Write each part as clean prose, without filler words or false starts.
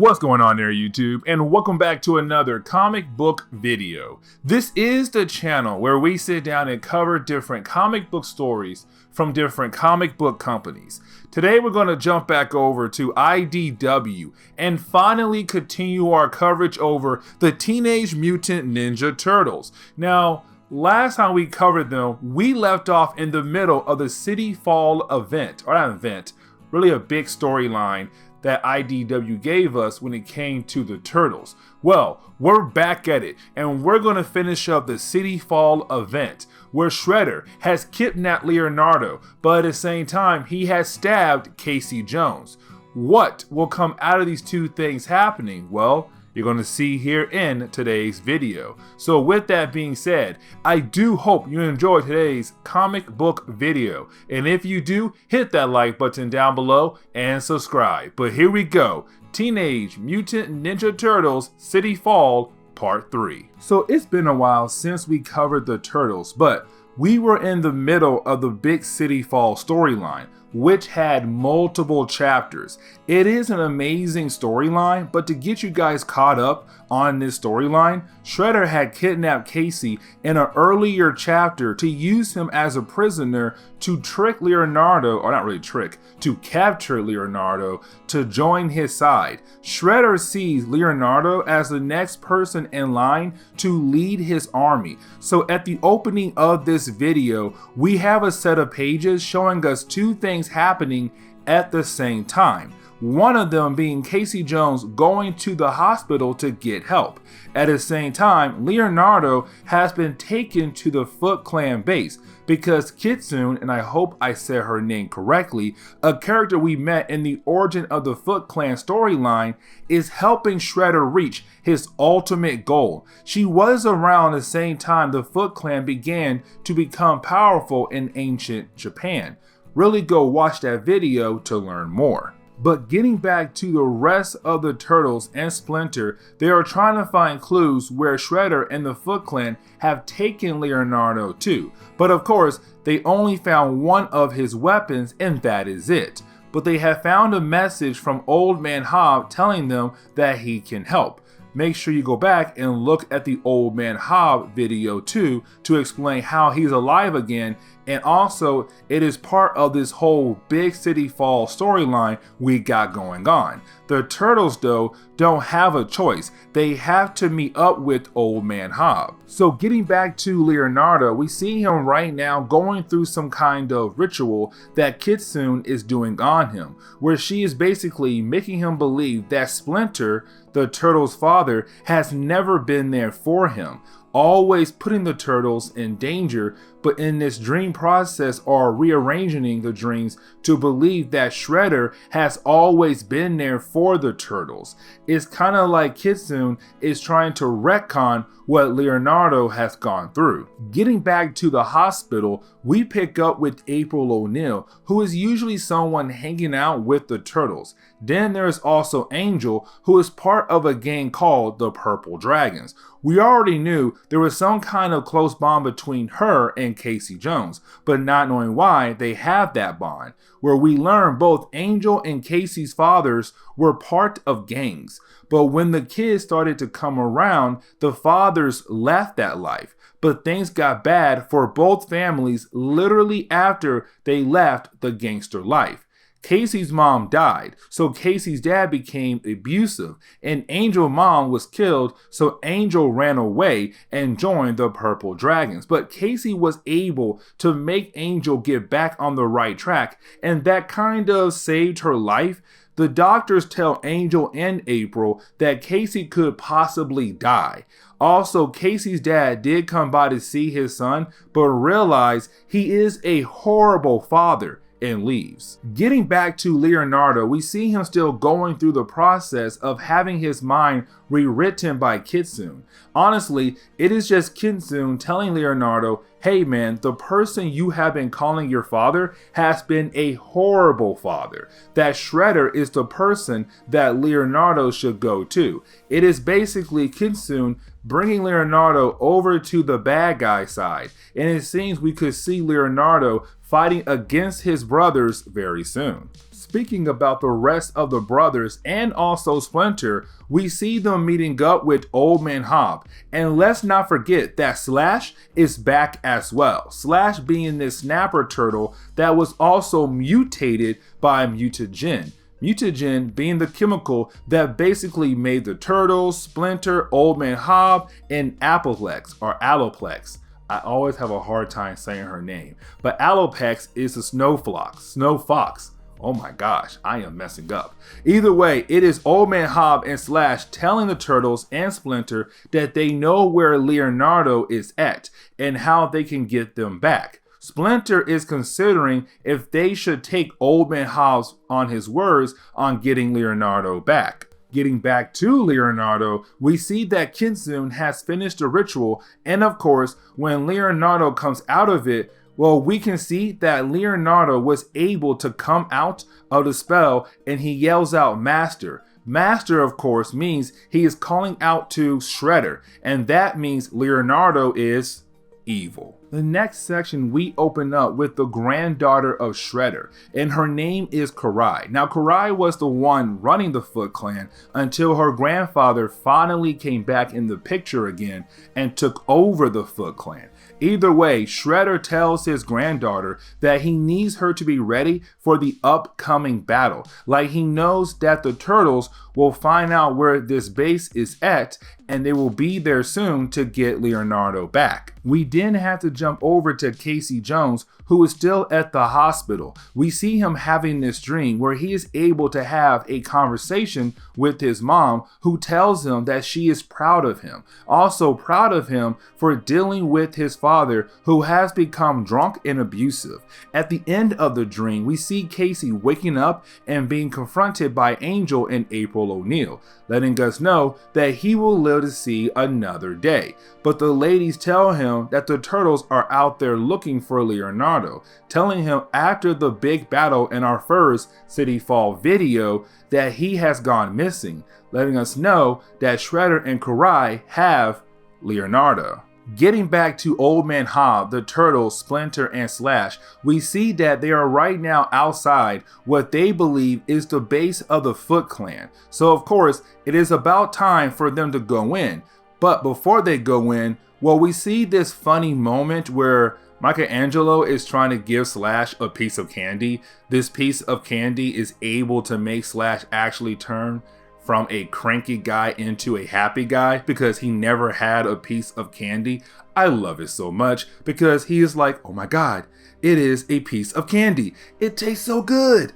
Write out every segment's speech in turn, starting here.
What's going on there, YouTube, and welcome back to another comic book video. This is the channel where we sit down and cover different comic book stories from different comic book companies. Today we're going to jump back over to IDW and finally continue our coverage over the Teenage Mutant Ninja Turtles. Now, last time we covered them, we left off in the middle of the City Fall event, or not event, really a big storyline that IDW gave us when it came to the Turtles. Well, we're back at it, and we're going to finish up the City Fall event, where Shredder has kidnapped Leonardo, but at the same time, he has stabbed Casey Jones. What will come out of these two things happening? Well, you're going to see here in today's video. So with that being said, I do hope you enjoyed today's comic book video. And if you do, hit that like button down below and subscribe. But here we go. Teenage Mutant Ninja Turtles City Fall Part 3. So it's been a while since we covered the Turtles, but we were in the middle of the big City Fall storyline, which had multiple chapters. It is an amazing storyline, but to get you guys caught up on this storyline, Shredder had kidnapped Casey in an earlier chapter to use him as a prisoner to trick Leonardo, or not really trick, to capture Leonardo to join his side. Shredder sees Leonardo as the next person in line to lead his army. So at the opening of this video, we have a set of pages showing us two things happening at the same time. One of them being Casey Jones going to the hospital to get help. At the same time, Leonardo has been taken to the Foot Clan base because Kitsune, and I hope I said her name correctly, a character we met in the origin of the Foot Clan storyline, is helping Shredder reach his ultimate goal. She was around the same time the Foot Clan began to become powerful in ancient Japan. Really go watch that video to learn more. But getting back to the rest of the Turtles and Splinter, they are trying to find clues where Shredder and the Foot Clan have taken Leonardo to. But of course, they only found one of his weapons, and that is it. But they have found a message from Old Man Hob telling them that he can help. Make sure you go back and look at the Old Man Hob video too to explain how he's alive again, and also it is part of this whole big City Fall storyline we got going on. The Turtles though don't have a choice. They have to meet up with Old Man Hob. So getting back to Leonardo, we see him right now going through some kind of ritual that Kitsune is doing on him, where she is basically making him believe that Splinter, the Turtles' father, has never been there for him, always putting the Turtles in danger, but in this dream process are rearranging the dreams to believe that Shredder has always been there for the Turtles. It's kind of like Kitsune is trying to retcon what Leonardo has gone through. Getting back to the hospital, we pick up with April O'Neil, who is usually someone hanging out with the Turtles. Then there's also Angel, who is part of a gang called the Purple Dragons. We already knew there was some kind of close bond between her and Casey Jones, but not knowing why they have that bond, where we learn both Angel and Casey's fathers were part of gangs. But when the kids started to come around, the fathers left that life. But things got bad for both families literally after they left the gangster life. Casey's mom died, so Casey's dad became abusive, and Angel's mom was killed, so Angel ran away and joined the Purple Dragons. But Casey was able to make Angel get back on the right track, and that kind of saved her life. The doctors tell Angel and April that Casey could possibly die. Also, Casey's dad did come by to see his son, but realized he is a horrible father and leaves. Getting back to Leonardo, we see him still going through the process of having his mind rewritten by Kitsune. Honestly, it is just Kitsune telling Leonardo, hey man, the person you have been calling your father has been a horrible father. That Shredder is the person that Leonardo should go to. It is basically Kitsune bringing Leonardo over to the bad guy side, and it seems we could see Leonardo fighting against his brothers very soon. Speaking about the rest of the brothers and also Splinter, we see them meeting up with Old Man Hob. And let's not forget that Slash is back as well. Slash being this snapper turtle that was also mutated by mutagen. Mutagen being the chemical that basically made the Turtles, Splinter, Old Man Hob, and Aloplex or Aloplex. I always have a hard time saying her name. But Aloplex is the Snow Fox. Oh my gosh, I am messing up. Either way, it is Old Man Hob and Slash telling the Turtles and Splinter that they know where Leonardo is at and how they can get them back. Splinter is considering if they should take Old Man Hob on his words on getting Leonardo back. Getting back to Leonardo, we see that Kitsune has finished the ritual, and of course, when Leonardo comes out of it, well, we can see that Leonardo was able to come out of the spell and he yells out Master. Master, of course, means he is calling out to Shredder, and that means Leonardo is evil. The next section we open up with the granddaughter of Shredder, and her name is Karai. Now Karai was the one running the Foot Clan until her grandfather finally came back in the picture again and took over the Foot Clan. Either way, Shredder tells his granddaughter that he needs her to be ready for the upcoming battle. Like he knows that the Turtles will find out where this base is at and they will be there soon to get Leonardo back. We then have to jump over to Casey Jones, who is still at the hospital. We see him having this dream where he is able to have a conversation with his mom, who tells him that she is proud of him. Also proud of him for dealing with his father, who has become drunk and abusive. At the end of the dream, we see Casey waking up and being confronted by Angel and April O'Neil, letting us know that he will live to see another day. But the ladies tell him that the Turtles are out there looking for Leonardo, telling him after the big battle in our first City Fall video that he has gone missing, letting us know that Shredder and Karai have Leonardo. Getting back to Old Man Hob, the Turtles, Splinter, and Slash, we see that they are right now outside what they believe is the base of the Foot Clan. So of course, it is about time for them to go in. But before they go in, well, we see this funny moment where Michelangelo is trying to give Slash a piece of candy. This piece of candy is able to make Slash actually turn from a cranky guy into a happy guy because he never had a piece of candy. I love it so much because he is like, oh my god, it is a piece of candy. It tastes so good.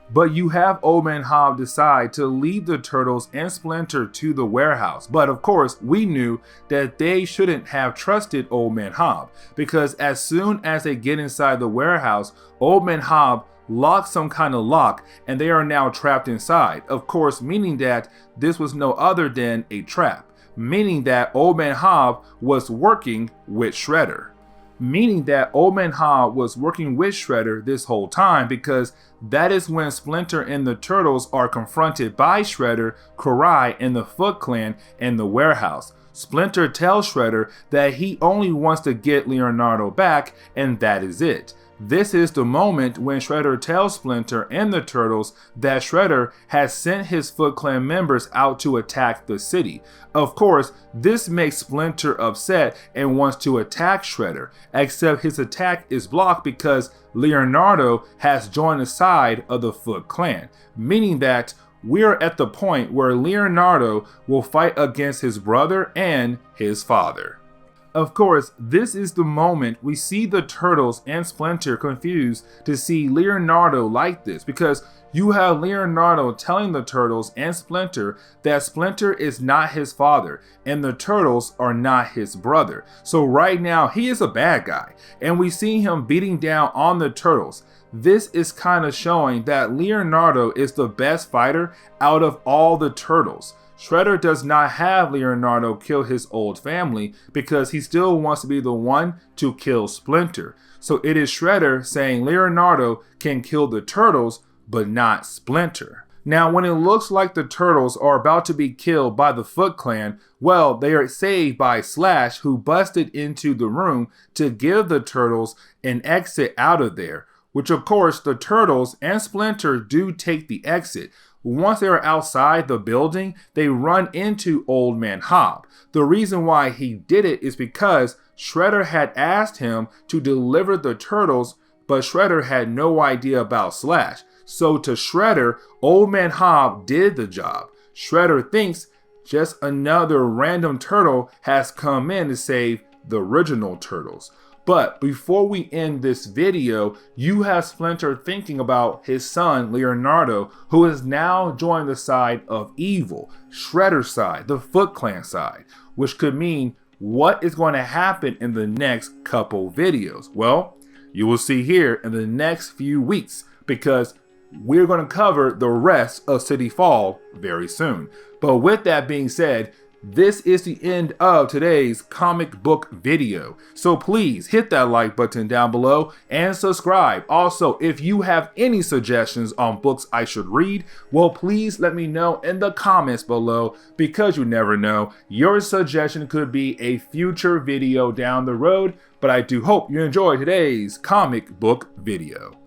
But you have Old Man Hob decide to lead the Turtles and Splinter to the warehouse. But of course, we knew that they shouldn't have trusted Old Man Hob because as soon as they get inside the warehouse, Old Man Hob locks some kind of lock and they are now trapped inside. Of course, meaning that this was no other than a trap. Meaning that Old Man Hob was working with Shredder. Meaning that Old Man Hob was working with Shredder this whole time because that is when Splinter and the Turtles are confronted by Shredder, Karai, and the Foot Clan in the warehouse. Splinter tells Shredder that he only wants to get Leonardo back and that is it. This is the moment when Shredder tells Splinter and the Turtles that Shredder has sent his Foot Clan members out to attack the city. Of course, this makes Splinter upset and wants to attack Shredder, except his attack is blocked because Leonardo has joined the side of the Foot Clan, meaning that we're at the point where Leonardo will fight against his brother and his father. Of course, this is the moment we see the Turtles and Splinter confused to see Leonardo like this because you have Leonardo telling the Turtles and Splinter that Splinter is not his father and the Turtles are not his brother. So right now he is a bad guy and we see him beating down on the Turtles. This is kind of showing that Leonardo is the best fighter out of all the Turtles. Shredder does not have Leonardo kill his old family because he still wants to be the one to kill Splinter. So it is Shredder saying Leonardo can kill the Turtles but not Splinter. Now when it looks like the Turtles are about to be killed by the Foot Clan, well, they are saved by Slash, who busted into the room to give the Turtles an exit out of there. which of course the Turtles and Splinter do take the exit. Once they are outside the building, they run into Old Man Hob. The reason why he did it is because Shredder had asked him to deliver the Turtles, but Shredder had no idea about Slash. So to Shredder, Old Man Hob did the job. Shredder thinks just another random turtle has come in to save the original Turtles. But before we end this video, you have Splinter thinking about his son, Leonardo, who has now joined the side of evil, Shredder's side, the Foot Clan side, which could mean what is going to happen in the next couple videos. Well, you will see here in the next few weeks, because we're going to cover the rest of City Fall very soon. But with that being said, this is the end of today's comic book video. So please hit that like button down below and subscribe. Also, if you have any suggestions on books I should read, well, please let me know in the comments below, because you never know, your suggestion could be a future video down the road. But I do hope you enjoyed today's comic book video.